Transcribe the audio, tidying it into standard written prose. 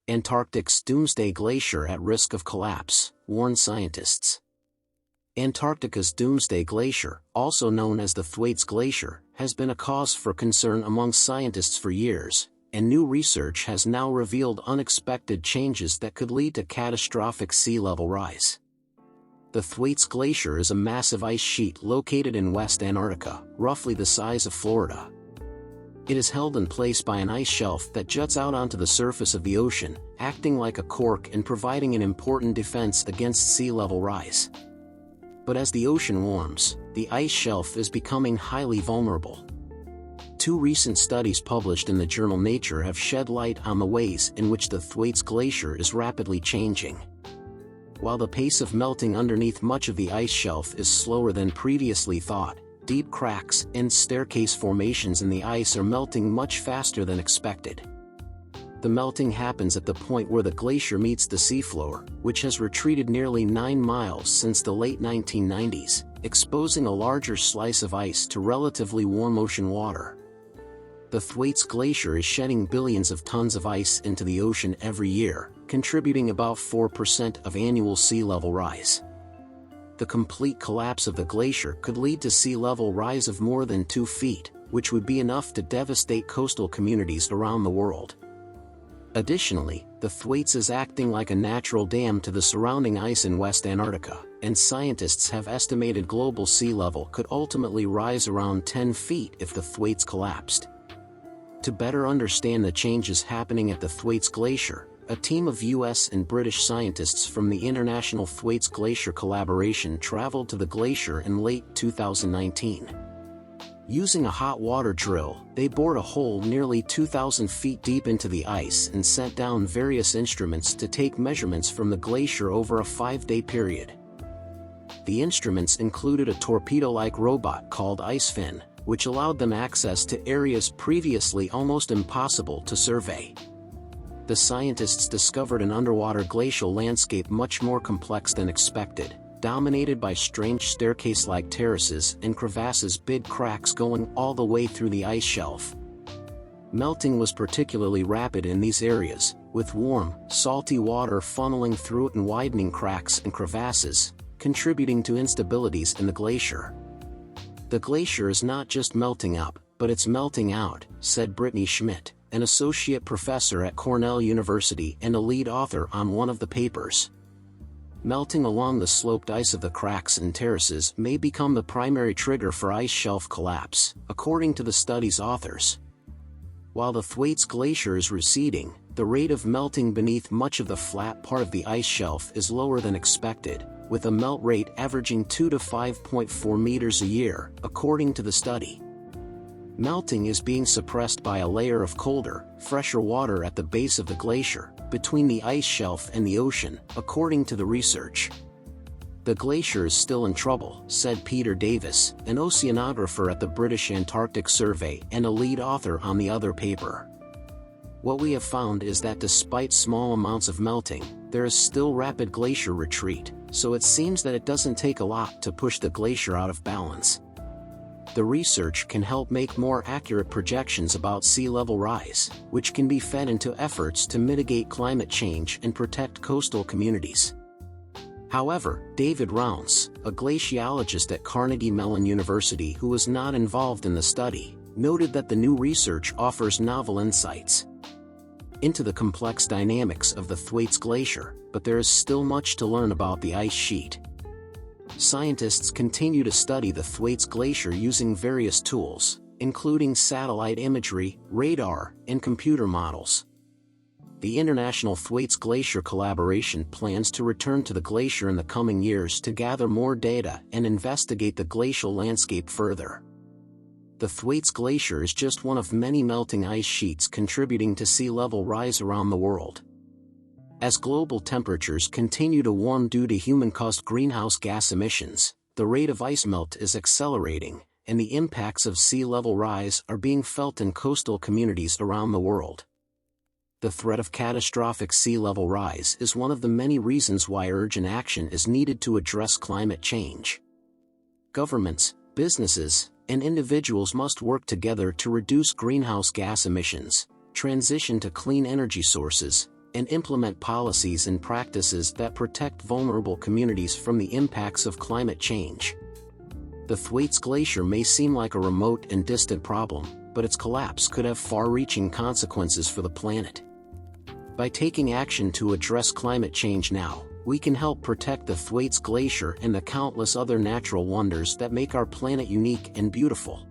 Antarctic's Doomsday Glacier at risk of collapse, warn scientists. Antarctica's Doomsday Glacier, also known as the Thwaites Glacier, has been a cause for concern among scientists for years, and new research has now revealed unexpected changes that could lead to catastrophic sea level rise. The Thwaites Glacier is a massive ice sheet located in West Antarctica, roughly the size of Florida. It is held in place by an ice shelf that juts out onto the surface of the ocean, acting like a cork and providing an important defense against sea level rise. But as the ocean warms, the ice shelf is becoming highly vulnerable. Two recent studies published in the journal Nature have shed light on the ways in which the Thwaites Glacier is rapidly changing. While the pace of melting underneath much of the ice shelf is slower than previously thought, deep cracks and staircase formations in the ice are melting much faster than expected. The melting happens at the point where the glacier meets the seafloor, which has retreated nearly 9 miles since the late 1990s, exposing a larger slice of ice to relatively warm ocean water. The Thwaites Glacier is shedding billions of tons of ice into the ocean every year, contributing about 4% of annual sea level rise. The complete collapse of the glacier could lead to sea level rise of more than 2 feet, which would be enough to devastate coastal communities around the world. Additionally, the Thwaites is acting like a natural dam to the surrounding ice in West Antarctica, and scientists have estimated global sea level could ultimately rise around 10 feet if the Thwaites collapsed. To better understand the changes happening at the Thwaites Glacier, a team of US and British scientists from the International Thwaites Glacier Collaboration traveled to the glacier in late 2019. Using a hot water drill, they bored a hole nearly 2,000 feet deep into the ice and sent down various instruments to take measurements from the glacier over a 5-day period. The instruments included a torpedo-like robot called IceFin, which allowed them access to areas previously almost impossible to survey. The scientists discovered an underwater glacial landscape much more complex than expected, dominated by strange staircase-like terraces and crevasses, big cracks going all the way through the ice shelf. Melting was particularly rapid in these areas, with warm, salty water funneling through it and widening cracks and crevasses, contributing to instabilities in the glacier. The glacier is not just melting up, but it's melting out, said Brittany Schmidt, an associate professor at Cornell University and a lead author on one of the papers. Melting along the sloped ice of the cracks and terraces may become the primary trigger for ice shelf collapse, according to the study's authors. While the Thwaites Glacier is receding, the rate of melting beneath much of the flat part of the ice shelf is lower than expected, with a melt rate averaging 2 to 5.4 meters a year, according to the study. Melting is being suppressed by a layer of colder, fresher water at the base of the glacier, between the ice shelf and the ocean, according to the research. The glacier is still in trouble, said Peter Davis, an oceanographer at the British Antarctic Survey and a lead author on the other paper. What we have found is that despite small amounts of melting, there is still rapid glacier retreat, so it seems that it doesn't take a lot to push the glacier out of balance. The research can help make more accurate projections about sea level rise, which can be fed into efforts to mitigate climate change and protect coastal communities. However, David Rounce, a glaciologist at Carnegie Mellon University who was not involved in the study, noted that the new research offers novel insights into the complex dynamics of the Thwaites Glacier, but there is still much to learn about the ice sheet. Scientists continue to study the Thwaites Glacier using various tools, including satellite imagery, radar, and computer models. The International Thwaites Glacier Collaboration plans to return to the glacier in the coming years to gather more data and investigate the glacial landscape further. The Thwaites Glacier is just one of many melting ice sheets contributing to sea level rise around the world. As global temperatures continue to warm due to human-caused greenhouse gas emissions, the rate of ice melt is accelerating, and the impacts of sea level rise are being felt in coastal communities around the world. The threat of catastrophic sea level rise is one of the many reasons why urgent action is needed to address climate change. Governments, businesses, and individuals must work together to reduce greenhouse gas emissions, transition to clean energy sources, and implement policies and practices that protect vulnerable communities from the impacts of climate change. The Thwaites Glacier may seem like a remote and distant problem, but its collapse could have far-reaching consequences for the planet. By taking action to address climate change now, we can help protect the Thwaites Glacier and the countless other natural wonders that make our planet unique and beautiful.